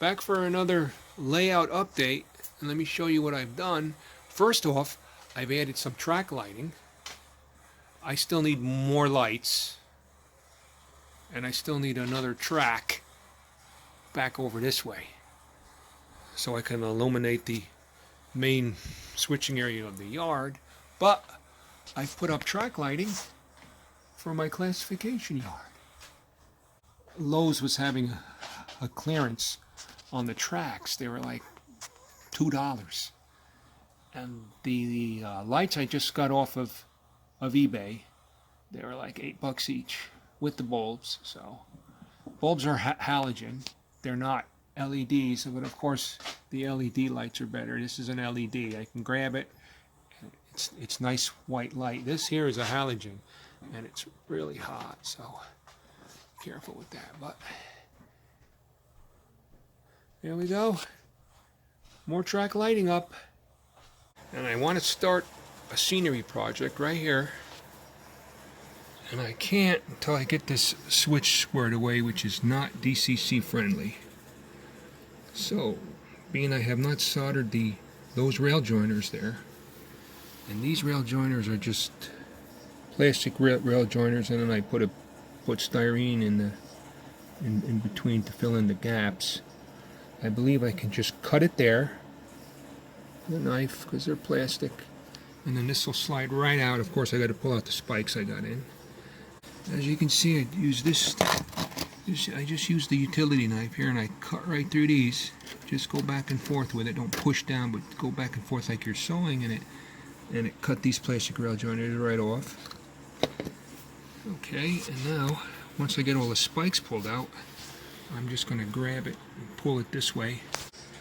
back for another layout update, and let me show you what I've done. First off, I've added some track lighting. I still need more lights, and I still need another track back over this way so I can illuminate the main switching area of the yard. But I've put up track lighting for my classification yard. Lowe's was having a clearance on the tracks. They were like $2, and the lights I just got off of eBay, they were like $8 each with the bulbs. So bulbs are halogen, they're not LEDs, but of course the LED lights are better. This is an LED. I can grab it. It's nice white light. This here is a halogen, and it's really hot, so careful with that. But there we go. More track lighting up. And I want to start a scenery project right here. And I can't until I get this switch squared away, which is not DCC friendly. So, being I have not soldered those rail joiners there, and these rail joiners are just plastic rail joiners, and then I put styrene in between to fill in the gaps. I believe I can just cut it there with a knife because they're plastic, and then this will slide right out. Of course, I got to pull out the spikes I got in. As you can see, I use this. I just use the utility knife here, and I cut right through these. Just go back and forth with it. Don't push down, but go back and forth like you're sewing in it, and it cut these plastic rail joiners right off. Okay, and now once I get all the spikes pulled out, I'm just going to grab it and pull it this way.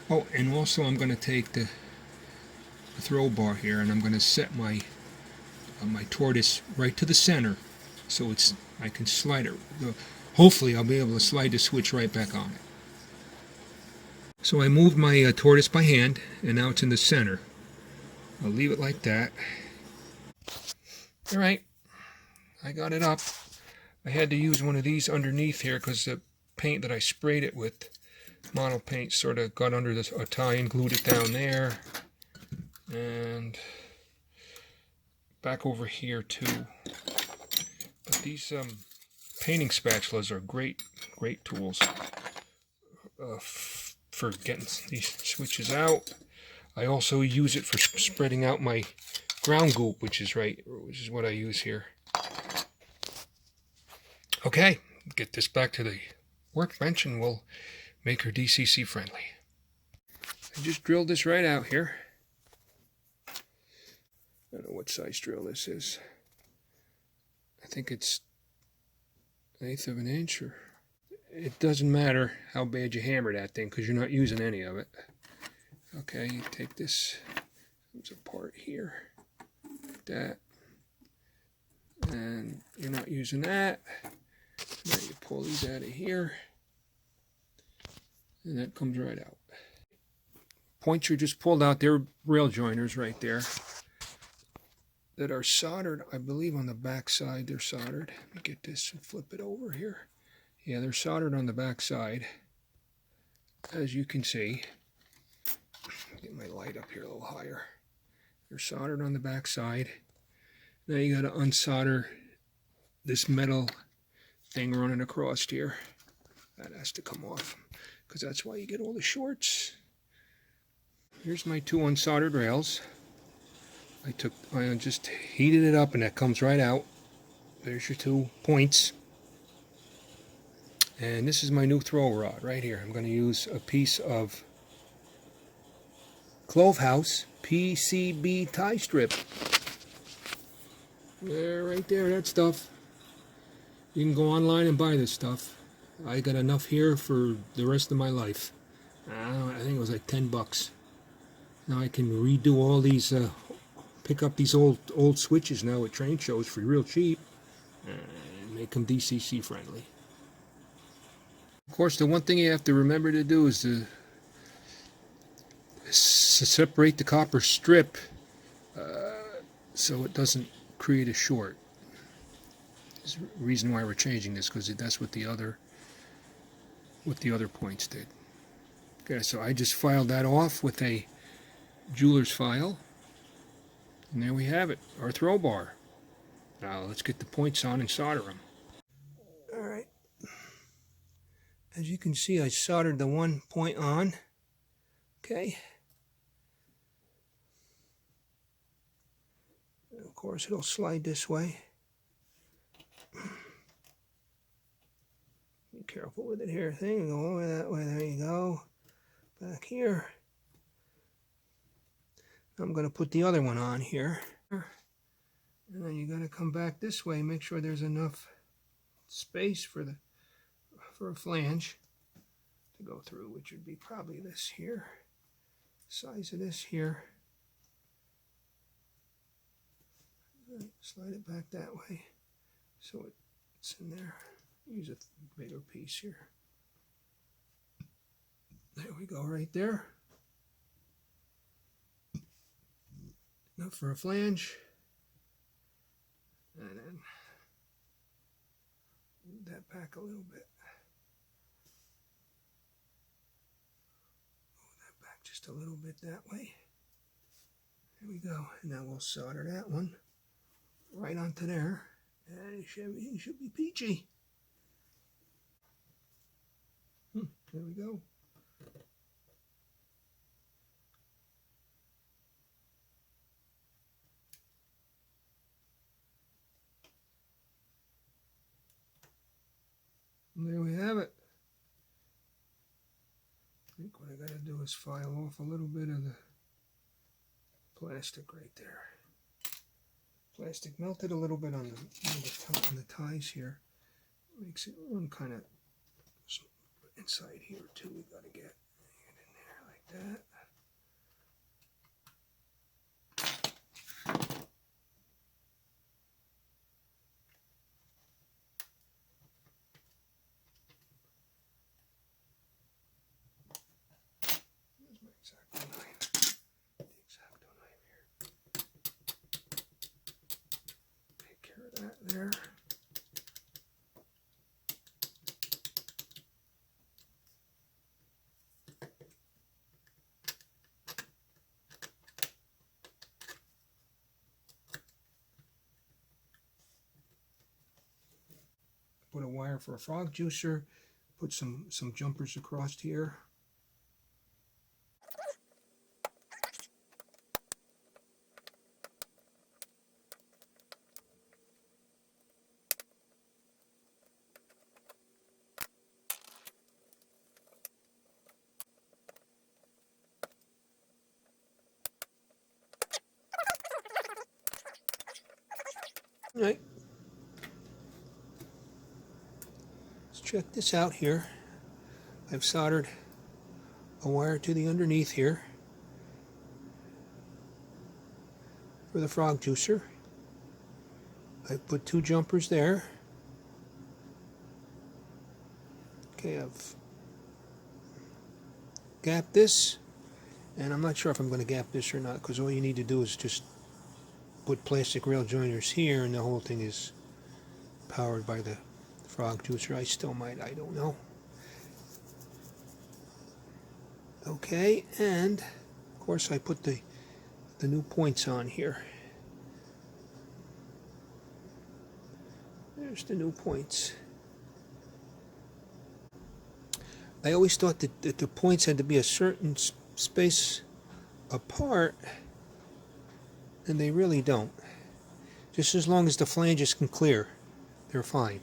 Oh, and also I'm going to take the throw bar here, and I'm going to set my my tortoise right to the center, so I can slide it. Hopefully I'll be able to slide the switch right back on it. So I moved my tortoise by hand, and now it's in the center. I'll leave it like that. Alright, I got it up. I had to use one of these underneath here because the paint that I sprayed it with, mono paint, sort of got under this tie and glued it down there. And back over here too. But these painting spatulas are great tools for getting these switches out. I also use it for spreading out my ground goop, which is what I use here. Okay, get this back to the workbench and we'll make her DCC friendly. I just drilled this right out here. I don't know what size drill this is. I think it's 1/8 of an inch, or it doesn't matter how bad you hammer that thing because you're not using any of it. Okay, you take this, comes apart here, like that, and you're not using that. Now you pull these out of here, and that comes right out. Points are just pulled out. They're rail joiners right there that are soldered, I believe, on the back side. They're soldered. Let me get this and flip it over here. Yeah, they're soldered on the back side, as you can see. Get my light up here a little higher. They're soldered on the back side. Now you got to unsolder this metal thing running across here. That has to come off because that's why you get all the shorts. Here's my 2 unsoldered rails. I just heated it up, and that comes right out. There's your 2 points. And this is my new throw rod right here. I'm going to use a piece of Clove House PCB tie strip. There, right there, that stuff. You can go online and buy this stuff. I got enough here for the rest of my life. I think it was like $10. Now I can redo all these, pick up these old switches now at train shows for real cheap, and make them DCC friendly. Of course, the one thing you have to remember to do is to separate the copper strip so it doesn't create a short. There's a reason why we're changing this, because that's what the other points did. Okay, so I just filed that off with a jeweler's file. And there we have it, our throw bar. Now let's get the points on and solder them. Alright, as you can see, I soldered the one point on. Okay. And of course, it'll slide this way. Be careful with it here. Thing, go over that way. There you go. Back here. I'm going to put the other one on here. And then you got to come back this way. Make sure there's enough space for a flange to go through, which would be probably this here. Size of this here. Slide it back that way so it's in there. Use a bigger piece here. There we go, right there. Enough for a flange. And then move that back a little bit. Move that back just a little bit that way. There we go. And now we'll solder that one right onto there. And everything should be peachy. There we go. And there we have it. I think what I got to do is file off a little bit of the plastic right there. Plastic melted a little bit on the ties here. Makes it run kind of inside here too. We got to get in there like that. Here's my X-Acto knife. The X-Acto knife here. Take care of that there. Put a wire for a frog juicer, put some jumpers across here. All right. Check this out here. I've soldered a wire to the underneath here for the frog juicer. I've put two jumpers there. Okay, I've gapped this, and I'm not sure if I'm going to gap this or not, because all you need to do is just put plastic rail joiners here, and the whole thing is powered by the frog juicer. I still might, I don't know. Okay, and of course I put the new points on here. There's the new points. I always thought that the points had to be a certain space apart, and they really don't. Just as long as the flanges can clear, they're fine.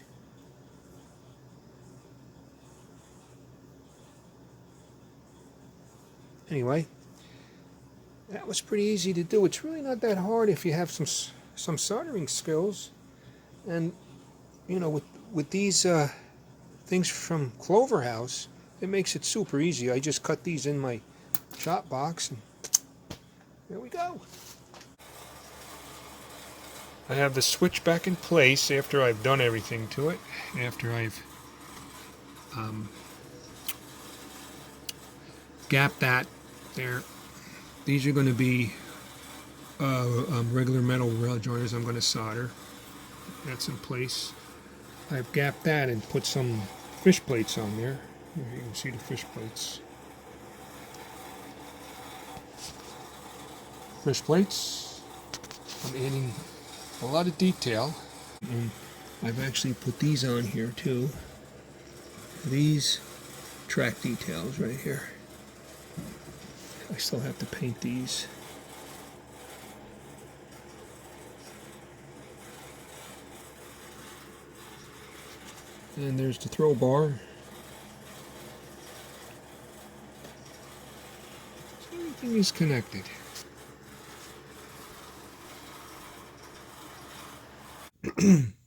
Anyway, that was pretty easy to do. It's really not that hard if you have some soldering skills. And you know, with these things from Clover House, it makes it super easy. I just cut these in my chop box, and there we go. I have the switch back in place after I've done everything to it. After I've gapped that there. These are going to be regular metal rail joiners I'm going to solder. That's in place. I've gapped that and put some fish plates on there. Here you can see the fish plates. fresh plates. I'm adding a lot of detail. I've actually put these on here too. These track details right here. I still have to paint these. And there's the throw bar. So everything is connected.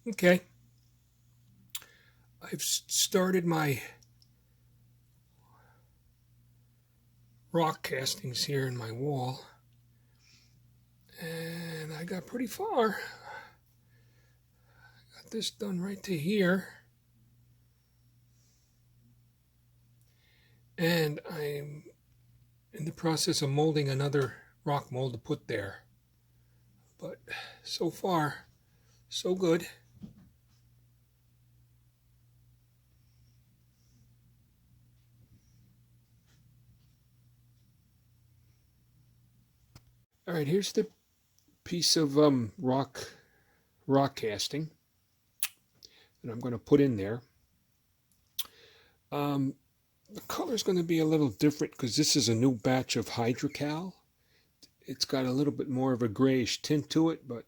Okay. I've started my rock castings here in my wall. And I got pretty far. I got this done right to here. And I'm in the process of molding another rock mold to put there. But so far, so good. All right, here's the piece of rock casting that I'm going to put in there. The color is going to be a little different because this is a new batch of hydrocal. It's got a little bit more of a grayish tint to it, but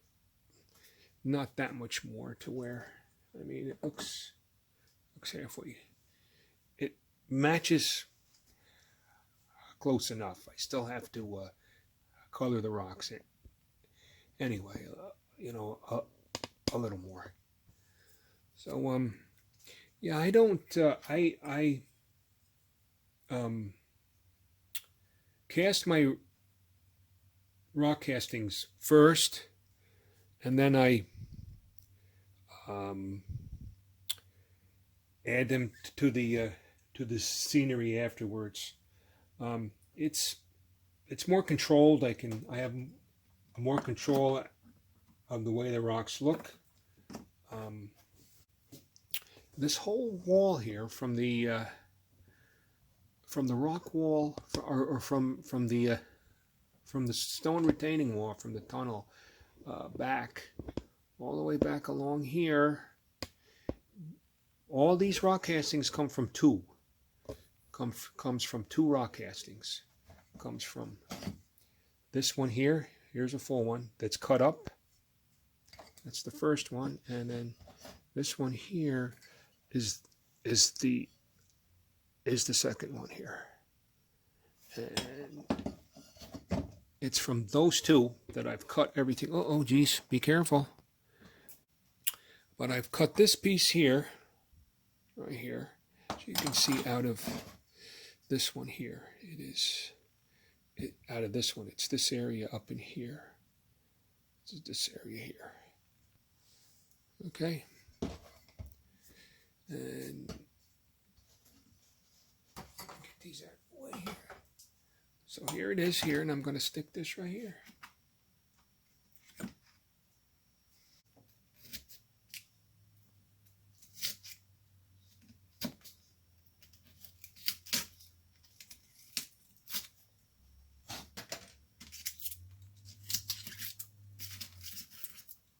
not that much more to where, I mean, it looks halfway. It matches close enough. I still have to color the rocks in. Anyway, you know, a little more. So, yeah, I don't, I cast my rock castings first, and then I add them to the scenery afterwards. It's more controlled. I have more control of the way the rocks look. This whole wall here, from the rock wall, or from the stone retaining wall, from the tunnel back, all the way back along here. All these rock castings come from two. Comes from two rock castings. Comes from this one here. Here's a full one that's cut up. That's the first one, and then this one here is the second one here. And it's from those two that I've cut everything. Oh, geez, be careful. But I've cut this piece here, right here, so you can see out of this one here. Out of this one, it's this area up in here. This area here. Okay. And get these out of the way here. So here it is here, and I'm going to stick this right here.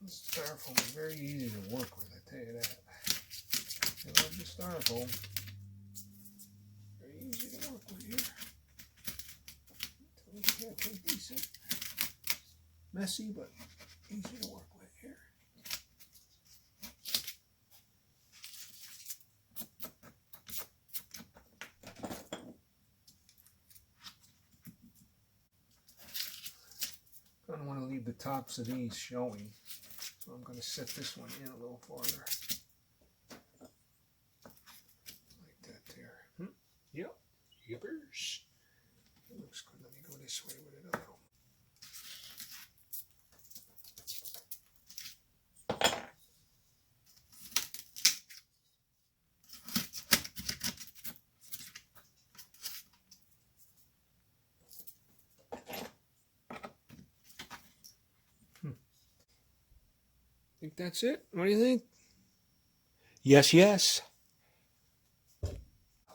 This styrofoam is very easy to work with, I tell you that. I love the styrofoam. Very easy to work with here. Pretty decent. Messy, but easy to work with here. I don't want to leave the tops of these showing, so I'm going to set this one in a little farther. Like that there. Yep. Yippers. It looks good. Let me go this way with it a little. Think that's it? What do you think? Yes, yes. I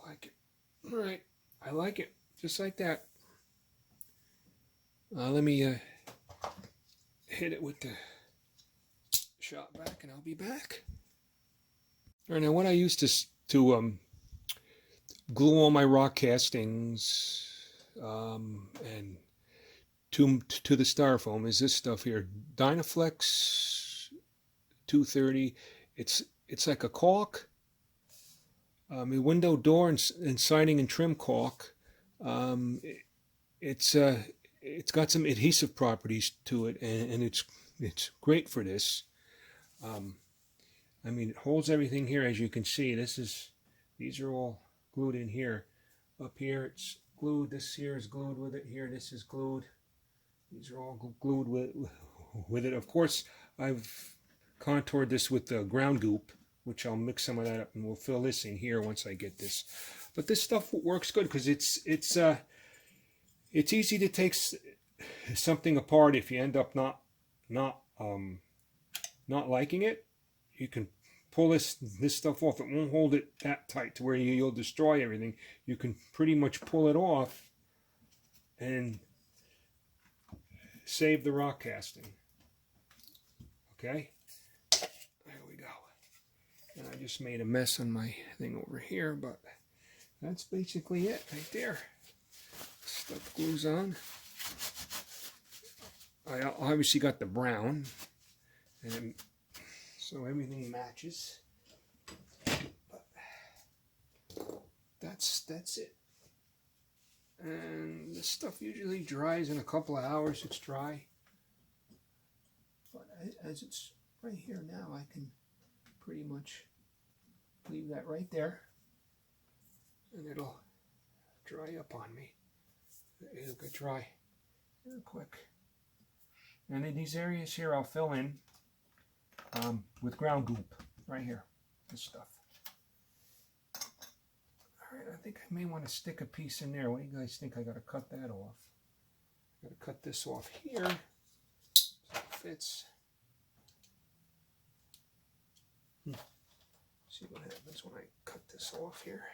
like it. All right. I like it. Just like that. Let me hit it with the shop vac, and I'll be back. All right, now what I used to glue all my rock castings and to the styrofoam is this stuff here, Dynaflex 230. It's like a caulk, a window, door, and siding and trim caulk. It's got some adhesive properties to it, and it's great for this. I mean, it holds everything here, as you can see. These are all glued in here. Up here it's glued. This here is glued with it. Here this is glued. These are all glued with it. Of course, I've contoured this with the ground goop, which I'll mix some of that up, and we'll fill this in here once I get this. But this stuff works good because it's easy to take something apart if you end up not liking it. You can pull this stuff off. It won't hold it that tight to where you'll destroy everything. You can pretty much pull it off and save the rock casting. Okay, there we go. And I just made a mess on my thing over here, but that's basically it right there. Stuff glues on. I obviously got the brown, and so everything matches. But that's it. And this stuff usually dries in a couple of hours. It's dry. But as it's right here now, I can pretty much leave that right there, and it'll dry up on me. It'll get dry real quick. And in these areas here, I'll fill in with ground goop right here, this stuff. All right, I think I may want to stick a piece in there. What do you guys think? I got to cut that off. I got to cut this off here so it fits. See what happens when I cut this off here.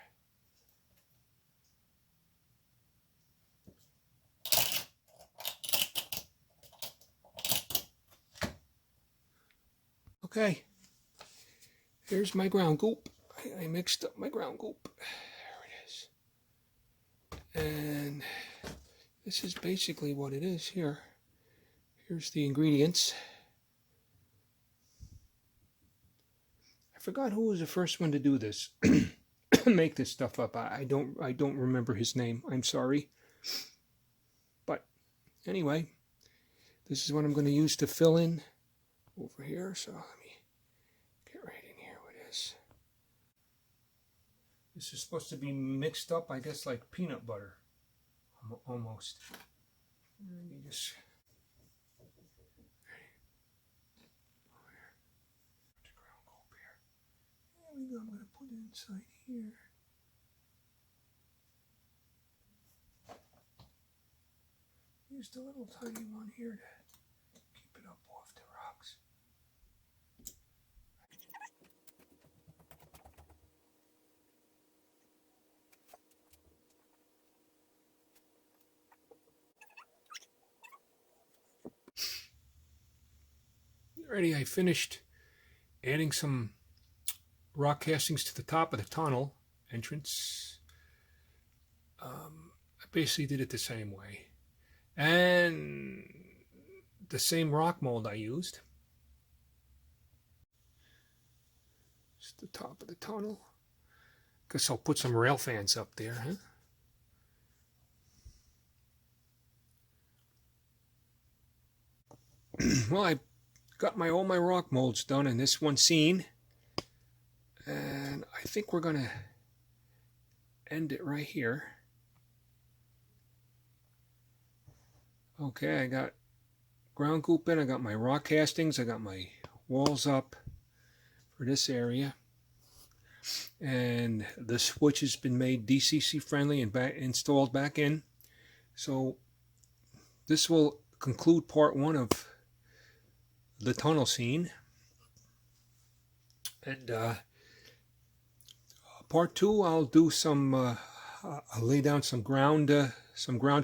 Okay, here's my ground goop. I mixed up my ground goop. There it is. And this is basically what it is here. Here's the ingredients. I forgot who was the first one to do this. Make this stuff up. I don't remember his name. I'm sorry. But anyway, this is what I'm going to use to fill in over here. So let me get right in here with this. This is supposed to be mixed up, I guess, like peanut butter, almost. And you just there we go. I'm going to put it inside here. Use the little tiny one here to keep it up off the rocks. Alrighty, I finished adding some rock castings to the top of the tunnel entrance. I basically did it the same way. And the same rock mold I used. It's the top of the tunnel. Guess I'll put some rail fans up there, huh? Well, I got all my rock molds done in this one scene. And I think we're going to end it right here. Okay, I got ground goop in, I got my rock castings, I got my walls up for this area. And the switch has been made DCC friendly and installed back in. So this will conclude part one of the tunnel scene. And part two, I'll do I'll lay down some ground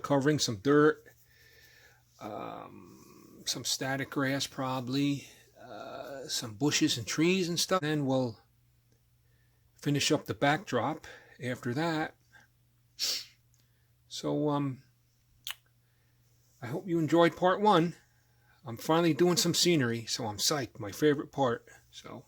covering, some dirt, some static grass probably, some bushes and trees and stuff. Then we'll finish up the backdrop after that. So I hope you enjoyed part one. I'm finally doing some scenery, so I'm psyched. My favorite part. So